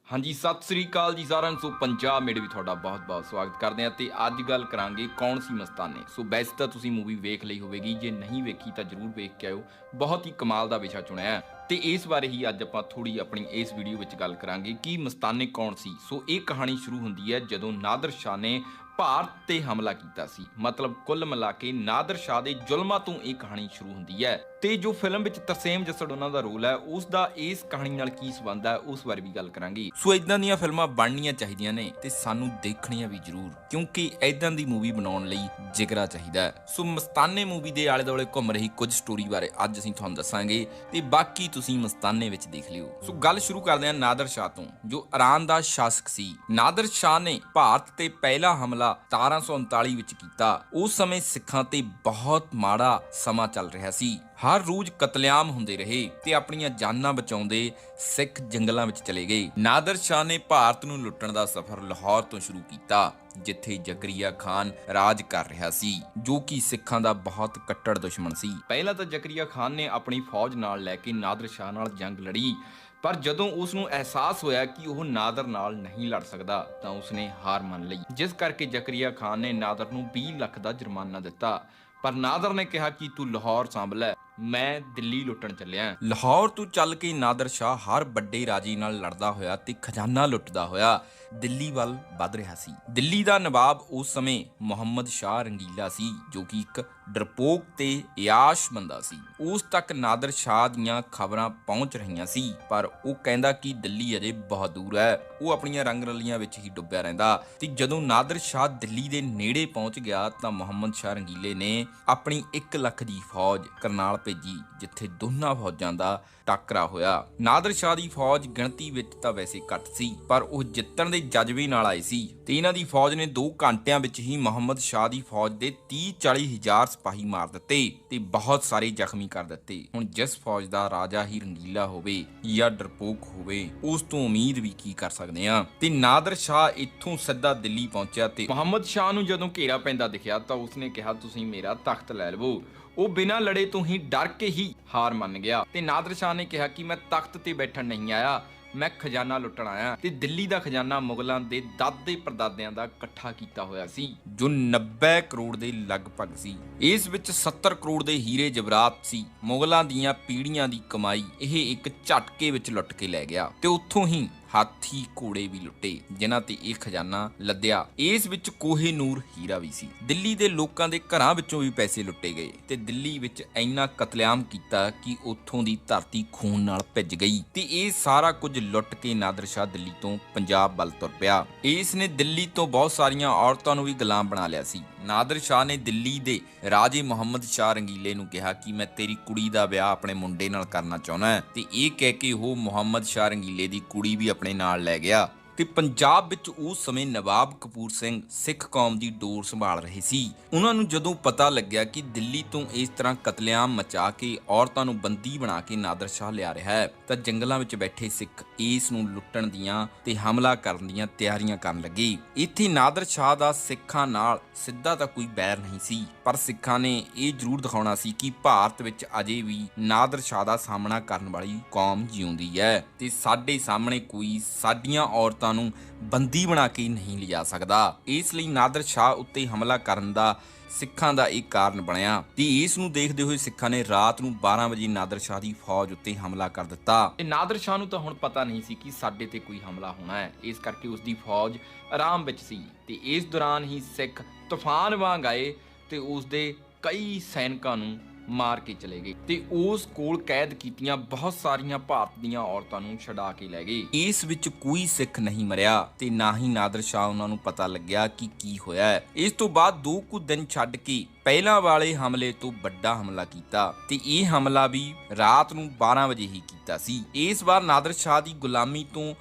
हाँ जी, सत श्री अकाल जी साਰਿਆਂ ਨੂੰ। ਸੋ ਪੰਜਾਬ ਮੇੜੇ ਵੀ ਤੁਹਾਡਾ ਬਹੁਤ-ਬਹੁਤ ਸਵਾਗਤ ਕਰਦੇ ਹਾਂ ਤੇ ਅੱਜ ਗੱਲ ਕਰਾਂਗੇ ਕੌਣ ਸੀ ਮਸਤਾਨੇ। ਸੋ ਵੈਸੇ ਤਾਂ ਤੁਸੀਂ ਮੂਵੀ ਵੇਖ ਲਈ ਹੋਵੇਗੀ, ਜੇ ਨਹੀਂ ਵੇਖੀ ਤਾਂ ਜ਼ਰੂਰ ਵੇਖ ਕੇ ਆਇਓ। ਬਹੁਤ ਹੀ ਕਮਾਲ ਦਾ ਵਿਸ਼ਾ ਚੁਣਿਆ ਹੈ ਤੇ ਇਸ ਬਾਰੇ ਹੀ ਅੱਜ ਆਪਾਂ ਥੋੜੀ ਆਪਣੀ ਇਸ ਵੀਡੀਓ ਵਿੱਚ ਗੱਲ ਕਰਾਂਗੇ ਕਿ ਮਸਤਾਨੇ ਕੌਣ ਸੀ। ਸੋ ਇਹ ਕਹਾਣੀ ਸ਼ੁਰੂ ਹੁੰਦੀ ਹੈ ਜਦੋਂ ਨਾਦਰ ਸ਼ਾਹ ਨੇ ਭਾਰਤ ਤੇ ਹਮਲਾ ਕੀਤਾ ਸੀ। ਮਤਲਬ ਕੁੱਲ ਮਿਲਾ ਕੇ ਨਾਦਰ ਸ਼ਾਹ ਦੇ ਜ਼ੁਲਮਾਂ ਤੋਂ ਇਹ ਕਹਾਣੀ ਸ਼ੁਰੂ ਹੁੰਦੀ ਹੈ ਤੇ ਜੋ ਫਿਲਮ ਵਿੱਚ ਤਰਸੇਮ ਜੱਸੜ ਉਹਨਾਂ ਦਾ ਰੋਲ ਹੈ ਉਸ ਦਾ ਇਸ ਕਹਾਣੀ ਨਾਲ ਕੀ ਸੰਬੰਧ ਹੈ ਉਸ ਬਾਰੇ ਵੀ ਗੱਲ ਕਰਾਂਗੇ। ਸੋ ਇਦਾਂ ਦੀਆਂ ਫਿਲਮਾਂ ਬਣਨੀਆਂ ਚਾਹੀਦੀਆਂ ਨੇ ਤੇ ਸਾਨੂੰ ਦੇਖਣੀਆਂ ਵੀ ਜ਼ਰੂਰ, ਕਿਉਂਕਿ ਇਦਾਂ ਦੀ ਮੂਵੀ ਬਣਾਉਣ ਲਈ ਜਿਗਰਾ ਚਾਹੀਦਾ ਹੈ। ਸੋ ਮਸਤਾਨੇ ਮੂਵੀ ਦੇ ਆਲੇ ਦੁਆਲੇ ਘੁੰਮ ਰਹੀ ਕੁਝ ਸਟੋਰੀ ਬਾਰੇ ਅੱਜ ਅਸੀਂ ਤੁਹਾਨੂੰ ਦੱਸਾਂਗੇ ਤੇ ਬਾਕੀ ਤੁਸੀਂ ਮਸਤਾਨੇ ਵਿੱਚ ਦੇਖ ਲਿਓ। ਸੋ ਗੱਲ ਸ਼ੁਰੂ ਕਰਦੇ ਹਾਂ ਨਾਦਰ ਸ਼ਾਹ ਤੋਂ, ਜੋ ਇਰਾਨ ਦਾ ਸ਼ਾਸਕ ਸੀ। ਨਾਦਰ ਸ਼ਾਹ ਨੇ ਭਾਰਤ ਤੇ ਪਹਿਲਾ ਹਮਲਾ 1739 ਵਿੱਚ ਕੀਤਾ। ਉਸ ਸਮੇਂ ਸਿੱਖਾਂ ਤੇ ਬਹੁਤ ਮਾੜਾ ਸਮਾਂ ਚੱਲ ਰਿਹਾ ਸੀ। ਹਰ ਰੋਜ਼ ਕਤਲੇਆਮ ਹੁੰਦੇ ਰਹੇ ਤੇ ਆਪਣੀਆਂ ਜਾਨਾਂ ਬਚਾਉਂਦੇ ਸਿੱਖ ਜੰਗਲਾਂ ਵਿੱਚ ਚਲੇ ਗਏ। ਨਾਦਰ ਸ਼ਾਹ ਨੇ ਭਾਰਤ ਨੂੰ ਲੁੱਟਣ ਦਾ ਸਫ਼ਰ ਲਾਹੌਰ ਤੋਂ ਸ਼ੁਰੂ ਕੀਤਾ, ਜਿੱਥੇ ਜ਼ਕਰੀਆ ਖਾਨ ਰਾਜ ਕਰ ਰਿਹਾ ਸੀ, ਜੋ ਕਿ ਸਿੱਖਾਂ ਦਾ ਬਹੁਤ ਕੱਟੜ ਦੁਸ਼ਮਣ ਸੀ। ਪਹਿਲਾਂ ਤਾਂ ਜ਼ਕਰੀਆ ਖਾਨ ਨੇ ਆਪਣੀ ਫੌਜ ਨਾਲ ਲੈ ਕੇ ਨਾਦਰ ਸ਼ਾਹ ਨਾਲ ਜੰਗ ਲੜੀ, ਪਰ ਜਦੋਂ ਉਸ ਨੂੰ ਅਹਿਸਾਸ ਹੋਇਆ ਕਿ ਉਹ ਨਾਦਰ ਨਾਲ ਨਹੀਂ ਲੜ ਸਕਦਾ ਤਾਂ ਉਸਨੇ ਹਾਰ ਮੰਨ ਲਈ, ਜਿਸ ਕਰਕੇ ਜ਼ਕਰੀਆ ਖਾਨ ਨੇ ਨਾਦਰ ਨੂੰ 20 ਲੱਖ ਦਾ ਜੁਰਮਾਨਾ ਦਿੱਤਾ। ਪਰ ਨਾਦਰ ਨੇ ਕਿਹਾ ਕਿ ਤੂੰ ਲਾਹੌਰ ਸੰਭ ਲੈ, ਮੈਂ ਦਿੱਲੀ ਲੁੱਟਣ ਚੱਲਿਆ। ਲਾਹੌਰ ਤੋਂ ਚੱਲ ਕੇ ਨਾਦਰ ਸ਼ਾਹ ਹਰ ਵੱਡੇ ਰਾਜੇ ਨਾਲ ਲੜਦਾ ਹੋਇਆ ਤੇ ਖਜ਼ਾਨਾ ਲੁੱਟਦਾ ਹੋਇਆ ਦਿੱਲੀ ਵੱਲ ਵੱਧ ਰਿਹਾ ਸੀ। ਦਿੱਲੀ ਦਾ ਨਵਾਬ ਉਸ ਸਮੇਂ ਮੁਹੰਮਦ ਸ਼ਾਹ ਰੰਗੀਲਾ ਸੀ, ਜੋ ਕਿ ਇੱਕ ਡਰਪੋਕ ਤੇ ਇਆਸ਼ ਬੰਦਾ ਸੀ। ਉਸ ਤੱਕ ਨਾਦਰ ਸ਼ਾਹ ਦੀਆਂ ਖਬਰਾਂ ਪਹੁੰਚ ਰਹੀਆਂ ਸੀ, ਪਰ ਉਹ ਕਹਿੰਦਾ ਕਿ ਦਿੱਲੀ ਅਜੇ ਬਹੁਤ ਦੂਰ ਹੈ। ਉਹ ਆਪਣੀਆਂ ਰੰਗ ਰਲੀਆਂ ਵਿੱਚ ਹੀ ਡੁੱਬਿਆ ਰਹਿੰਦਾ ਤੇ ਜਦੋਂ ਨਾਦਰ ਸ਼ਾਹ ਦਿੱਲੀ ਦੇ ਨੇੜੇ ਪਹੁੰਚ ਗਿਆ ਤਾਂ ਮੁਹੰਮਦ ਸ਼ਾਹ ਰੰਗੀਲੇ ਨੇ ਆਪਣੀ 1 ਲੱਖ ਦੀ ਫੌਜ ਕਰਨਾਲ ਭੇਜੀ, ਜਿੱਥੇ ਦੋਨਾਂ ਫੌਜਾਂ ਦਾ ਟਾਕਰਾ ਹੋਇਆ। ਨਾਦਰ ਸ਼ਾਹ ਦੀ ਫੌਜ ਗਿਣਤੀ ਵਿੱਚ ਤਾਂ ਵੈਸੇ ਘੱਟ ਸੀ, ਪਰ ਉਹ ਜਿੱਤਣ ਦੇ ਜਜ਼ਬੇ ਨਾਲ ਆਏ ਸੀ ਤੇ ਇਹਨਾਂ ਦੀ ਫੌਜ ਨੇ 2 ਘੰਟਿਆਂ ਵਿੱਚ ਹੀ ਮੁਹੰਮਦ ਸ਼ਾਹ ਦੀ ਫੌਜ ਦੇ 30-40 ਹਜ਼ਾਰ ਸਿਪਾਹੀ ਮਾਰ ਦਿੱਤੇ ਤੇ ਬਹੁਤ ਸਾਰੇ ਜ਼ਖਮੀ ਕਰ ਦਿੱਤੇ। ਹੁਣ ਜਿਸ ਫੌਜ ਦਾ ਰਾਜਾ ਹੀ ਰੰਗੀਲਾ ਹੋਵੇ ਜਾਂ ਡਰਪੋਕ ਹੋਵੇ, ਉਸ ਤੋਂ ਉਮੀਦ ਵੀ ਕੀ ਕਰ ਸਕਦੇ ਆ। ਤੇ ਨਾਦਰ ਸ਼ਾਹ ਇੱਥੋਂ ਸਿੱਧਾ ਦਿੱਲੀ ਪਹੁੰਚਿਆ ਤੇ ਮੁਹੰਮਦ ਸ਼ਾਹ ਨੂੰ ਜਦੋਂ ਘੇਰਾ ਪੈਂਦਾ ਦਿਖਿਆ ਤਾਂ ਉਸਨੇ ਕਿਹਾ, ਤੁਸੀਂ ਮੇਰਾ ਤਖਤ ਲੈ ਲਵੋ। ਉਹ ਬਿਨਾਂ ਲੜੇ ਤੋਂ ਹੀ ਡਰ ਕੇ ਹੀ ਹਾਰ ਮੰਨ ਗਿਆ ਤੇ ਨਾਦਰ ਸ਼ਾਹ ਨੇ ਕਿਹਾ ਕਿ ਮੈਂ ਤਖਤ ਤੇ ਬੈਠਣ ਨਹੀਂ ਆਇਆ, ਮੈਂ ਖਜ਼ਾਨਾ ਲੁੱਟਣ ਆਇਆ। ਤੇ ਦਿੱਲੀ ਦਾ ਖਜ਼ਾਨਾ ਮੁਗਲਾਂ ਦੇ ਦਾਦੇ ਪੜਦਾਦਿਆਂ ਦਾ ਇਕੱਠਾ ਕੀਤਾ ਹੋਇਆ ਸੀ, ਜੋ 90 ਕਰੋੜ ਦੇ ਲਗਭਗ ਸੀ। ਇਸ ਵਿੱਚ 70 ਕਰੋੜ ਦੇ ਹੀਰੇ ਜਵਰਾਤ ਸੀ। ਮੁਗਲਾਂ ਦੀਆਂ ਪੀੜ੍ਹੀਆਂ ਦੀ ਕਮਾਈ ਇਹ ਇੱਕ ਝਟਕੇ ਵਿੱਚ ਲੁੱਟ ਕੇ ਲੈ ਗਿਆ ਤੇ ਉੱਥੋਂ ਹੀ ਹਾਥੀ ਘੋੜੇ ਵੀ ਲੁੱਟੇ, ਜਿਨ੍ਹਾਂ ਤੇ ਇਹ ਖਜ਼ਾਨਾ ਲੱਦਿਆ। ਇਸ ਵਿੱਚ ਕੋਹੇ ਨੂਰ ਹੀਰਾ ਵੀ ਸੀ। ਦਿੱਲੀ ਦੇ ਲੋਕਾਂ ਦੇ ਘਰਾਂ ਵਿੱਚੋਂ ਵੀ ਪੈਸੇ ਲੁੱਟੇ ਗਏ ਤੇ ਦਿੱਲੀ ਵਿੱਚ ਇੰਨਾ ਕਤਲੇਆਮ ਕੀਤਾ ਕਿ ਉੱਥੋਂ ਦੀ ਧਰਤੀ ਖੂਨ ਨਾਲ ਭਿੱਜ ਗਈ ਤੇ ਇਹ ਸਾਰਾ ਕੁਝ ਲੁੱਟ ਕੇ ਨਾਦਰ ਸ਼ਾਹ ਦਿੱਲੀ ਤੋਂ ਪੰਜਾਬ ਵੱਲ ਤੁਰ ਪਿਆ। ਇਸ ਨੇ ਦਿੱਲੀ ਤੋਂ ਬਹੁਤ ਸਾਰੀਆਂ ਔਰਤਾਂ ਨੂੰ ਵੀ ਗੁਲਾਮ ਬਣਾ ਲਿਆ ਸੀ। ਨਾਦਰ ਸ਼ਾਹ ਨੇ ਦਿੱਲੀ ਦੇ ਰਾਜੇ ਮੁਹੰਮਦ ਸ਼ਾਹ ਰੰਗੀਲੇ ਨੂੰ ਕਿਹਾ ਕਿ ਮੈਂ ਤੇਰੀ ਕੁੜੀ ਦਾ ਵਿਆਹ ਆਪਣੇ ਮੁੰਡੇ ਨਾਲ ਕਰਨਾ ਚਾਹੁੰਦਾ ਤੇ ਇਹ ਕਹਿ ਕੇ ਉਹ ਮੁਹੰਮਦ ਸ਼ਾਹ ਰੰਗੀਲੇ ਦੀ ਕੁੜੀ ਵੀ ਆਪਣੇ ਨਾਲ ਲੈ ਗਿਆ। ਤੇ ਪੰਜਾਬ ਵਿੱਚ ਉਸ ਸਮੇਂ ਨਵਾਬ ਕਪੂਰ ਸਿੰਘ ਸਿੱਖ ਕੌਮ ਦੀ ਡੋਰ ਸੰਭਾਲ ਰਹੇ ਸੀ। ਉਹਨਾਂ ਨੂੰ ਜਦੋਂ ਪਤਾ ਲੱਗਿਆ ਕਿ ਦਿੱਲੀ ਤੋਂ ਇਸ ਤਰ੍ਹਾਂ ਕਤਲੇਆਮ ਮਚਾ ਕੇ ਔਰਤਾਂ ਨੂੰ ਬੰਦੀ ਬਣਾ ਕੇ ਨਾਦਰ ਸ਼ਾਹ ਲਿਆ ਰਿਹਾ ਹੈ, ਤਾਂ ਜੰਗਲਾਂ ਵਿੱਚ ਬੈਠੇ ਸਿੱਖ ਇਸ ਨੂੰ ਲੁੱਟਣ ਦੀਆਂ ਤੇ ਹਮਲਾ ਕਰਨ ਦੀਆਂ ਤਿਆਰੀਆਂ ਕਰਨ ਲੱਗੇ। ਇੱਥੇ ਨਾਦਰ ਸ਼ਾਹ ਦਾ ਸਿੱਖਾਂ ਨਾਲ ਸਿੱਧਾ ਤਾਂ ਕੋਈ ਬੈਰ ਨਹੀਂ ਸੀ, ਪਰ ਸਿੱਖਾਂ ਨੇ ਇਹ ਜ਼ਰੂਰ ਦਿਖਾਉਣਾ ਸੀ ਕਿ ਭਾਰਤ ਵਿੱਚ ਅਜੇ ਵੀ ਨਾਦਰ ਸ਼ਾਹ ਦਾ ਸਾਹਮਣਾ ਕਰਨ ਵਾਲੀ ਕੌਮ ਜਿਉਂਦੀ ਹੈ ਤੇ ਸਾਡੇ ਸਾਹਮਣੇ ਕੋਈ ਸਾਡੀਆਂ ਔਰਤਾਂ ਨੂੰ ਬੰਦੀ ਬਣਾ ਕੇ ਨਹੀਂ ਲਿਜਾ ਸਕਦਾ। ਇਸ ਲਈ ਨਾਦਰ ਸ਼ਾਹ ਉੱਤੇ ਹਮਲਾ ਕਰਨ ਦਾ ਸਿੱਖਾਂ ਦਾ ਇੱਕ ਕਾਰਨ ਬਣਿਆ ਤੇ ਇਸ ਨੂੰ ਦੇਖਦੇ ਹੋਏ ਸਿੱਖਾਂ ਨੇ ਰਾਤ ਨੂੰ 12 ਵਜੇ ਨਾਦਰ ਸ਼ਾਹ ਦੀ ਫੌਜ ਉੱਤੇ ਹਮਲਾ ਕਰ ਦਿੱਤਾ। ਤੇ ਨਾਦਰ ਸ਼ਾਹ ਨੂੰ ਤਾਂ ਹੁਣ ਪਤਾ ਨਹੀਂ ਸੀ ਕਿ ਸਾਡੇ ਤੇ ਕੋਈ ਹਮਲਾ ਹੋਣਾ ਹੈ, ਇਸ ਕਰਕੇ ਉਸ ਦੀ ਫੌਜ ਆਰਾਮ ਵਿੱਚ ਸੀ ਤੇ ਇਸ ਦੌਰਾਨ ਹੀ ਸਿੱਖ ਤੂਫਾਨ ਵਾਂਗ ਆਏ ਤੇ ਉਸ ਦੇ ਕਈ ਸੈਨਿਕਾਂ ਨੂੰ ਮਾਰ ਕੇ ਚਲੇ ਗਏ ਤੇ ਉਸ ਕੋਲ ਕੈਦ ਕੀਤੀਆਂ ਬਹੁਤ ਸਾਰੀਆਂ ਭਾਰਤ ਦੀਆਂ ਔਰਤਾਂ ਨੂੰ ਛਡਾ ਕੇ ਲੈ ਗਏ। ਇਸ ਵਿੱਚ ਕੋਈ ਸਿੱਖ ਨਹੀਂ ਮਰਿਆ ਤੇ ਨਾ ਹੀ ਨਾਦਰ ਸ਼ਾਹ ਉਹਨਾਂ ਨੂੰ ਪਤਾ ਲੱਗਿਆ ਕਿ ਕੀ ਹੋਇਆ ਹੈ। ਇਸ ਤੋਂ ਬਾਅਦ 2 ਕੁ ਦਿਨ ਛੱਡ ਕੇ ਪਹਿਲਾਂ ਵਾਲੇ ਹਮਲੇ ਤੋਂ ਵੱਡਾ ਹਮਲਾ ਕੀਤਾ ਤੇ ਇਹ ਹਮਲਾ ਵੀ ਰਾਤ ਨੂੰ 12 ਵਜੇ ਹੀ ਕੀਤਾ ਸੀ। ਇਸ ਵਾਰ ਨਾਦਰ ਸ਼ਾਹ ਦੀ ਗੁਲਾਮੀ ਤੋਂ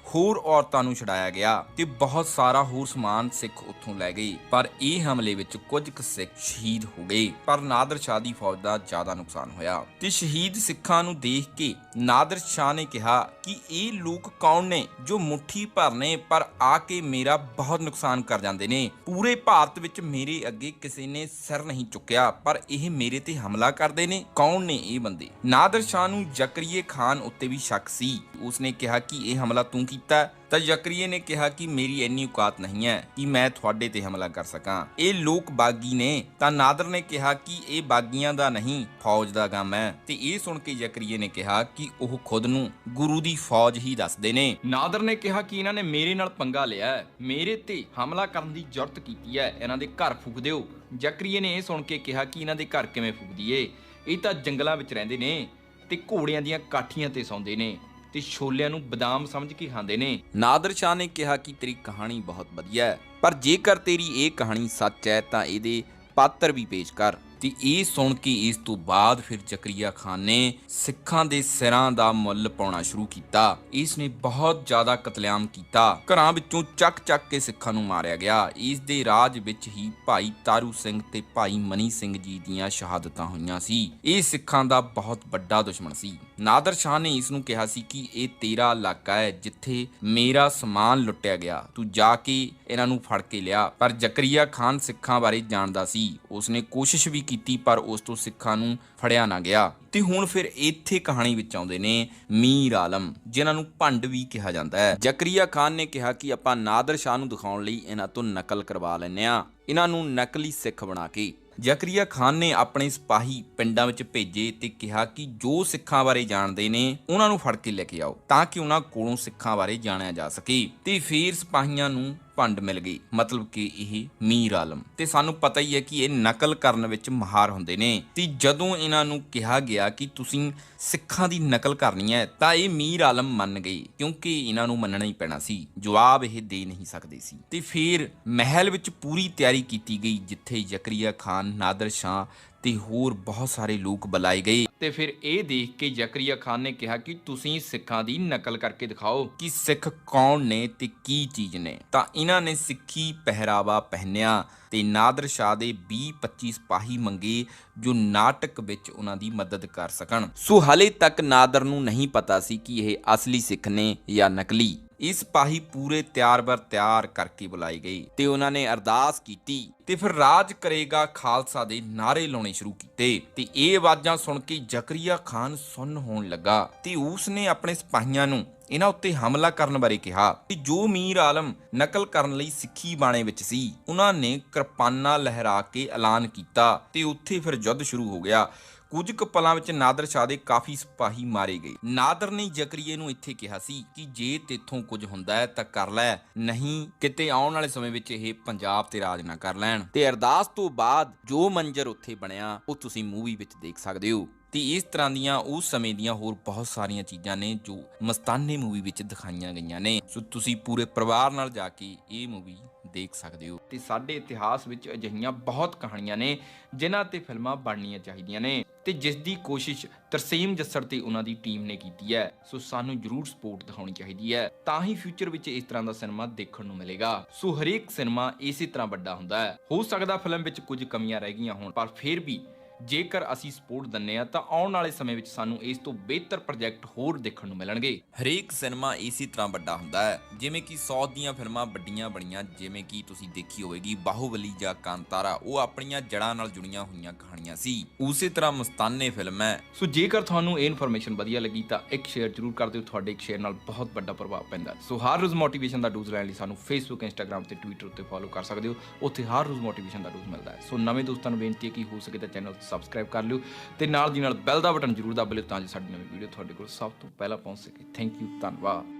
ਹੋਰ ਔਰਤਾਂ ਨੂੰ ਛਡਾਇਆ ਗਿਆ ਤੇ ਬਹੁਤ ਸਾਰਾ ਹੋਰ ਸਮਾਨ ਸਿੱਖ ਉੱਥੋਂ ਲੈ ਗਏ, ਪਰ ਇਹ ਹਮਲੇ ਵਿੱਚ ਕੁਝ ਕੁ ਸਿੱਖ ਸ਼ਹੀਦ ਹੋ ਗਏ, ਪਰ ਨਾਦਰ ਸ਼ਾਹ ਦੀ ਫੌਜ ਦਾ ਜ਼ਿਆਦਾ ਨੁਕਸਾਨ ਹੋਇਆ। ਤੇ ਸ਼ਹੀਦ ਸਿੱਖਾਂ ਨੂੰ ਦੇਖ ਕੇ ਨਾਦਰ ਸ਼ਾਹ ਨੇ ਕਿਹਾ ਕਿ ਇਹ ਲੋਕ ਕੌਣ ਨੇ ਜੋ ਮੁੱਠੀ ਭਰ ਨੇ ਪਰ ਆ ਕੇ ਮੇਰਾ ਬਹੁਤ ਨੁਕਸਾਨ ਕਰ ਜਾਂਦੇ ਨੇ। ਪੂਰੇ ਭਾਰਤ ਵਿੱਚ ਮੇਰੇ ਅੱਗੇ ਕਿਸੇ ਨੇ ਸਿਰ ਨਹੀਂ ਚੁੱਕਿਆ, ਪਰ ਇਹ ਮੇਰੇ ਤੇ ਹਮਲਾ ਕਰਦੇ ਨੇ। ਕੌਣ ਨੇ ਇਹ ਬੰਦੇ? ਨਾਦਰ ਸ਼ਾਹ ਨੂੰ ਜ਼ਕਰੀਏ ਖਾਨ ਉੱਤੇ ਵੀ ਸ਼ੱਕ ਸੀ। ਉਸਨੇ ਕਿਹਾ ਕਿ ਇਹ ਹਮਲਾ ਤੂੰ ਕੀਤਾ। ਤਾਂ ਜ਼ਕਰੀਏ ਨੇ ਕਿਹਾ ਕਿ ਮੇਰੀ ਇੰਨੀ ਔਕਾਤ ਨਹੀਂ ਹੈ ਕਿ ਮੈਂ ਤੁਹਾਡੇ ਤੇ ਹਮਲਾ ਕਰ ਸਕਾਂ। ਇਹ ਲੋਕ ਬਾਗੀ ਨੇ। ਤਾਂ ਨਾਦਰ ਨੇ ਕਿਹਾ ਕਿ ਇਹ ਬਾਗੀਆਂ ਦਾ ਨਹੀਂ, ਫੌਜ ਦਾ ਕੰਮ ਹੈ। ਤੇ ਇਹ ਸੁਣ ਕੇ ਜ਼ਕਰੀਏ ਨੇ ਕਿਹਾ ਕਿ ਉਹ ਖੁਦ ਨੂੰ ਗੁਰੂ ਦੀ ਫੌਜ ਹੀ ਦੱਸਦੇ ਨੇ। ਨਾਦਰ ਨੇ ਕਿਹਾ ਕਿ ਇਹਨਾਂ ਨੇ ਮੇਰੇ ਨਾਲ ਪੰਗਾ ਲਿਆ ਹੈ, ਮੇਰੇ ਤੇ ਹਮਲਾ ਕਰਨ ਦੀ ਜੁਰਤ ਕੀਤੀ ਹੈ, ਇਹਨਾਂ ਦੇ ਘਰ ਫੂਕ ਦਿਓ। ਜ਼ਕਰੀਏ ਨੇ ਇਹ ਸੁਣ ਕੇ ਕਿਹਾ ਕਿ ਇਹਨਾਂ ਦੇ ਘਰ ਕਿਵੇਂ ਫੂਕ ਦਈਏ, ਇਹ ਤਾਂ ਜੰਗਲਾਂ ਵਿੱਚ ਰਹਿੰਦੇ ਨੇ ਤੇ ਘੋੜਿਆਂ ਦੀਆਂ ਕਾਠੀਆਂ ਤੇ ਸੌਂਦੇ ਨੇ ਤੇ ਛੋਲਿਆਂ ਨੂੰ ਬਦਾਮ ਸਮਝ ਕੇ ਖਾਂਦੇ ਨੇ। ਨਾਦਰ ਸ਼ਾਹ ਨੇ ਕਿਹਾ ਕਿ ਤੇਰੀ ਕਹਾਣੀ ਬਹੁਤ ਵਧੀਆ ਹੈ, ਪਰ ਜੇਕਰ ਤੇਰੀ ਇਹ ਕਹਾਣੀ ਸੱਚ ਹੈ ਤਾਂ ਇਹਦੇ ਪਾਤਰ ਵੀ ਪੇਸ਼ ਕਰ। ਤੇ ਇਹ ਸੁਣ ਕੇ ਇਸ ਤੋਂ ਬਾਅਦ ਫਿਰ ਜ਼ਕਰੀਆ ਖਾਨ ਨੇ ਸਿੱਖਾਂ ਦੇ ਸਿਰਾਂ ਦਾ ਮੁੱਲ ਪਾਉਣਾ ਸ਼ੁਰੂ ਕੀਤਾ। ਇਸ ਨੇ ਬਹੁਤ ਜ਼ਿਆਦਾ ਕਤਲੇਆਮ ਕੀਤਾ, ਘਰਾਂ ਵਿੱਚੋਂ ਚੱਕ ਕੇ ਸਿੱਖਾਂ ਨੂੰ ਮਾਰਿਆ ਗਿਆ। ਇਸ ਦੇ ਰਾਜ ਵਿੱਚ ਹੀ ਭਾਈ ਤਾਰੂ ਸਿੰਘ ਤੇ ਭਾਈ ਮਨੀ ਸਿੰਘ ਜੀ ਦੀਆਂ ਸ਼ਹਾਦਤਾਂ ਹੋਈਆਂ ਸੀ। ਇਹ ਸਿੱਖਾਂ ਦਾ ਬਹੁਤ ਵੱਡਾ ਦੁਸ਼ਮਣ ਸੀ। ਨਾਦਰ ਸ਼ਾਹ ਨੇ ਇਸ ਨੂੰ ਕਿਹਾ ਸੀ ਕਿ ਇਹ ਤੇਰਾ ਇਲਾਕਾ ਹੈ ਜਿੱਥੇ ਮੇਰਾ ਸਮਾਨ ਲੁੱਟਿਆ ਗਿਆ, ਤੂੰ ਜਾ ਕੇ ਇਹਨਾਂ ਨੂੰ ਫੜ ਕੇ ਲਿਆ। ਪਰ ਜ਼ਕਰੀਆ ਖਾਨ ਸਿੱਖਾਂ ਬਾਰੇ ਜਾਣਦਾ ਸੀ, ਉਸਨੇ ਕੋਸ਼ਿਸ਼ ਵੀ ਕੀਤੀ ਪਰ ਉਸ ਤੋਂ ਸਿੱਖਾਂ ਨੂੰ ਫੜਿਆ ਨਾ ਗਿਆ। ਤੇ ਹੁਣ ਫਿਰ ਇੱਥੇ ਕਹਾਣੀ ਵਿੱਚ ਆਉਂਦੇ ਨੇ ਮੀਰ ਆਲਮ, ਜਿਨ੍ਹਾਂ ਨੂੰ ਭੰਡ ਵੀ ਕਿਹਾ ਜਾਂਦਾ ਹੈ। ਜ਼ਕਰੀਆ ਖਾਨ ਨੇ ਕਿਹਾ ਕਿ ਆਪਾਂ ਨਾਦਰ ਸ਼ਾਹ ਨੂੰ ਦਿਖਾਉਣ ਲਈ ਇਹਨਾਂ ਤੋਂ ਨਕਲ ਕਰਵਾ ਲੈਂਦੇ ਆ, ਇਹਨਾਂ ਨੂੰ ਨਕਲੀ ਸਿੱਖ ਬਣਾ ਕੇ। ਜ਼ਕਰੀਆ ਖਾਨ ਨੇ ਆਪਣੇ ਸਿਪਾਹੀ ਪਿੰਡਾਂ ਵਿੱਚ ਭੇਜੇ ਤੇ ਕਿਹਾ ਕਿ ਜੋ ਸਿੱਖਾਂ ਬਾਰੇ ਜਾਣਦੇ ਨੇ ਉਹਨਾਂ ਨੂੰ ਫੜ ਕੇ ਲੈ ਕੇ ਆਓ ਤਾਂ ਕਿ ਉਹਨਾਂ ਕੋਲੋਂ ਸਿੱਖਾਂ ਬਾਰੇ ਜਾਣਿਆ ਜਾ ਸਕੇ। ਤੇ ਫਿਰ ਸਿਪਾਹੀਆਂ ਨੂੰ ਭੰਡ ਮਿਲ ਗਈ, ਮਤਲਬ ਕਿ ਇਹ ਮੀਰ ਆਲਮ। ਤੇ ਸਾਨੂੰ ਪਤਾ ਹੀ ਹੈ ਕਿ ਇਹ ਨਕਲ ਕਰਨ ਵਿੱਚ ਮਾਹਰ ਹੁੰਦੇ ਨੇ। ਤੇ ਜਦੋਂ ਇਹਨਾਂ ਨੂੰ ਕਿਹਾ ਗਿਆ ਕਿ ਤੁਸੀਂ ਸਿੱਖਾਂ ਦੀ ਨਕਲ ਕਰਨੀ ਹੈ ਤਾਂ ਇਹ ਮੀਰ ਆਲਮ ਮੰਨ ਗਏ, ਕਿਉਂਕਿ ਇਹਨਾਂ ਨੂੰ ਮੰਨਣਾ ਹੀ ਪੈਣਾ ਸੀ, ਜਵਾਬ ਇਹ ਦੇ ਨਹੀਂ ਸਕਦੇ ਸੀ। ਤੇ ਫਿਰ ਮਹਿਲ ਵਿੱਚ ਪੂਰੀ ਤਿਆਰੀ ਕੀਤੀ ਗਈ ਜਿੱਥੇ ਜ਼ਕਰੀਆ ਖਾਨ, ਨਾਦਰ ਸ਼ਾਹ ਤੇ ਹੋਰ ਬਹੁਤ ਸਾਰੇ ਲੋਕ ਬੁਲਾਏ ਗਏ। ਤੇ ਫਿਰ ਇਹ ਦੇਖ ਕੇ ਜ਼ਕਰੀਆ ਖਾਨ ਨੇ ਕਿਹਾ ਕਿ ਤੁਸੀਂ ਸਿੱਖਾਂ ਦੀ ਨਕਲ ਕਰਕੇ ਦਿਖਾਓ ਕਿ ਸਿੱਖ ਕੌਣ ਨੇ ਤੇ ਕੀ ਚੀਜ਼ ਨੇ। ਤਾਂ ਇਹਨਾਂ ਨੇ ਸਿੱਖੀ ਪਹਿਰਾਵਾ ਪਹਿਨਿਆ ਤੇ ਨਾਦਰ ਸ਼ਾਹ ਦੇ 20-25 ਸਿਪਾਹੀ ਮੰਗੇ ਜੋ ਨਾਟਕ ਵਿੱਚ ਉਹਨਾਂ ਦੀ ਮਦਦ ਕਰ ਸਕਣ। ਸੋ ਹਲੇ ਤੱਕ ਨਾਦਰ ਨੂੰ ਨਹੀਂ ਪਤਾ ਸੀ ਕਿ ਇਹ ਅਸਲੀ ਸਿੱਖ ਨੇ ਜਾਂ ਨਕਲੀ। ਇਹ ਸਿਪਾਹੀ ਪੂਰੇ ਤਿਆਰ ਕਰਕੇ ਬੁਲਾਏ ਗਏ ਤੇ ਉਹਨਾਂ ਨੇ ਅਰਦਾਸ ਕੀਤੀ ਤੇ ਫਿਰ ਰਾਜ ਕਰੇਗਾ ਖਾਲਸਾ ਦੇ ਨਾਅਰੇ ਲਾਉਣੇ ਸ਼ੁਰੂ ਕੀਤੇ। ਤੇ ਇਹ ਆਵਾਜ਼ਾਂ ਸੁਣ ਕੇ ਜ਼ਕਰੀਆ ਖਾਨ ਸੁੰਨ ਹੋਣ ਲੱਗਾ ਤੇ ਉਸ ਨੇ ਆਪਣੇ ਸਿਪਾਹੀਆਂ ਨੂੰ ਇਹਨਾਂ ਉੱਤੇ ਹਮਲਾ ਕਰਨ ਬਾਰੇ ਕਿਹਾ। ਤੇ ਜੋ ਮੀਰ ਆਲਮ ਨਕਲ ਕਰਨ ਲਈ ਸਿੱਖੀ ਬਾਣੇ ਵਿੱਚ ਸੀ, ਉਹਨਾਂ ਨੇ ਕਿਰਪਾਨਾਂ ਲਹਿਰਾ ਕੇ ਐਲਾਨ ਕੀਤਾ ਤੇ ਉੱਥੇ ਫਿਰ ਯੁੱਧ ਸ਼ੁਰੂ ਹੋ ਗਿਆ। ਕੁਝ ਕੁ ਪਲਾਂ ਵਿੱਚ ਨਾਦਰ ਸ਼ਾਹ ਦੇ ਕਾਫੀ ਸਿਪਾਹੀ ਮਾਰੇ ਗਏ। ਨਾਦਰ ਨੇ ਜ਼ਕਰੀਏ ਨੂੰ ਇੱਥੇ ਕਿਹਾ ਸੀ ਕਿ ਜੇ ਤੇਥੋਂ ਕੁਝ ਹੁੰਦਾ ਹੈ ਤਾਂ ਕਰ ਲੈ, ਨਹੀਂ ਕਿਤੇ ਆਉਣ ਵਾਲੇ ਸਮੇਂ ਵਿੱਚ ਇਹ ਪੰਜਾਬ ਤੇ ਰਾਜ ਨਾ ਕਰ ਲੈਣ। ਤੇ ਅਰਦਾਸ ਤੋਂ ਬਾਅਦ ਜੋ ਮੰਜ਼ਰ ਉੱਥੇ ਬਣਿਆ ਉਹ ਤੁਸੀਂ ਮੂਵੀ ਵਿੱਚ ਦੇਖ ਸਕਦੇ ਹੋ। ਤੇ ਇਸ ਤਰ੍ਹਾਂ ਦੀਆਂ ਉਸ ਸਮੇਂ ਦੀਆਂ ਹੋਰ ਬਹੁਤ ਸਾਰੀਆਂ ਚੀਜ਼ਾਂ ਨੇ ਜੋ ਮਸਤਾਨੇ ਮੂਵੀ ਵਿੱਚ ਦਿਖਾਈਆਂ ਗਈਆਂ ਨੇ। ਸੋ ਤੁਸੀਂ ਪੂਰੇ ਪਰਿਵਾਰ ਨਾਲ ਜਾ ਕੇ ਇਹ ਮੂਵੀ ਦੇਖ ਸਕਦੇ ਹੋ। ਤੇ ਸਾਡੇ ਇਤਿਹਾਸ ਵਿੱਚ ਅਜਿਹੀਆਂ ਬਹੁਤ ਕਹਾਣੀਆਂ ਨੇ ਜਿਨ੍ਹਾਂ ਤੇ ਫਿਲਮਾਂ ਬਣਨੀਆਂ ਚਾਹੀਦੀਆਂ ਨੇ ਤੇ ਜਿਸ ਦੀ ਕੋਸ਼ਿਸ਼ ਤਰਸੇਮ ਜੱਸੜ ਤੇ ਉਹਨਾਂ ਦੀ ਟੀਮ ਨੇ ਕੀਤੀ ਹੈ। ਸੋ ਸਾਨੂੰ ਜ਼ਰੂਰ ਸਪੋਰਟ ਦਿਖਾਉਣੀ ਚਾਹੀਦੀ ਹੈ, ਤਾਂ ਹੀ ਫਿਊਚਰ ਵਿੱਚ ਇਸ ਤਰ੍ਹਾਂ ਦਾ ਸਿਨੇਮਾ ਦੇਖਣ ਨੂੰ ਮਿਲੇਗਾ। ਸੋ ਹਰੇਕ ਸਿਨੇਮਾ ਇਸੇ ਤਰ੍ਹਾਂ ਵੱਡਾ ਹੁੰਦਾ ਹੈ। ਹੋ ਸਕਦਾ ਫਿਲਮ ਵਿੱਚ ਕੁਝ ਕਮੀਆਂ ਰਹਿ ਗਈਆਂ ਹੋਣ, ਪਰ ਫਿਰ ਵੀ ਜੇਕਰ ਅਸੀਂ ਸਪੋਰਟ ਦਿੰਨੇ ਆ ਤਾਂ ਆਉਣ ਵਾਲੇ ਸਮੇਂ ਵਿੱਚ ਸਾਨੂੰ ਇਸ ਤੋਂ ਬਿਹਤਰ ਪ੍ਰੋਜੈਕਟ ਹੋਰ ਦੇਖਣ ਨੂੰ ਮਿਲਣਗੇ। ਹਰੇਕ ਸਿਨੇਮਾ ਇਸੇ ਤਰ੍ਹਾਂ ਵੱਡਾ ਹੁੰਦਾ ਹੈ, ਜਿਵੇਂ ਕਿ ਸਾਊਥ ਦੀਆਂ ਫਿਲਮਾਂ ਵੱਡੀਆਂ ਬਣੀਆਂ, ਜਿਵੇਂ ਕਿ ਤੁਸੀਂ ਦੇਖੀ ਹੋਵੇਗੀ ਬਾਹੂਬਲੀ ਜਾਂ ਕਾਂਤਾਰਾ, ਉਹ ਆਪਣੀਆਂ ਜੜ੍ਹਾਂ ਨਾਲ ਜੁੜੀਆਂ ਹੋਈਆਂ ਕਹਾਣੀਆਂ ਸੀ। ਉਸੇ ਤਰ੍ਹਾਂ ਮਸਤਾਨੇ ਫਿਲਮ ਹੈ। ਸੋ ਜੇਕਰ ਤੁਹਾਨੂੰ ਇਹ ਇਨਫੋਰਮੇਸ਼ਨ ਵਧੀਆ ਲੱਗੀ ਤਾਂ ਇੱਕ ਸ਼ੇਅਰ ਜ਼ਰੂਰ ਕਰ ਦਿਓ, ਤੁਹਾਡੇ ਇੱਕ ਸ਼ੇਅਰ ਨਾਲ ਬਹੁਤ ਵੱਡਾ ਪ੍ਰਭਾਵ ਪੈਂਦਾ। ਸੋ ਹਰ ਰੋਜ਼ ਮੋਟੀਵੇਸ਼ਨ ਦਾ ਡੋਜ਼ ਲੈਣ ਲਈ ਸਾਨੂੰ ਫੇਸਬੁੱਕ, ਇੰਸਟਾਗ੍ਰਾਮ ਤੇ ਟਵਿੱਟਰ ਉੱਤੇ ਫੋਲੋ ਕਰ ਸਕਦੇ ਹੋ, ਉੱਥੇ ਹਰ ਰੋਜ਼ ਮੋਟੀਵੇਸ਼ਨ ਦਾ ਡੋਜ਼ ਮਿਲਦਾ ਹੈ। ਸੋ ਨਵੇਂ ਦੋਸਤਾਂ ਨੂੰ ਬੇਨਤੀ ਹੈ ਕਿ ਹੋ ਸਕੇ ਤਾਂ ਚੈਨਲ ਸਬਸਕ੍ਰਾਈਬ ਕਰ ਲਿਓ ਤੇ ਨਾਲ ਦੀ ਨਾਲ ਬੈਲ ਦਾ ਬਟਨ ਜ਼ਰੂਰ ਦਬਾ ਲਿਓ ਤਾਂ ਜੋ ਸਾਡੀ ਨਵੀਂ ਵੀਡੀਓ ਤੁਹਾਡੇ ਕੋਲ ਸਭ ਤੋਂ ਪਹਿਲਾਂ ਪਹੁੰਚ ਸਕੇ। ਥੈਂਕ ਯੂ, ਧੰਨਵਾਦ।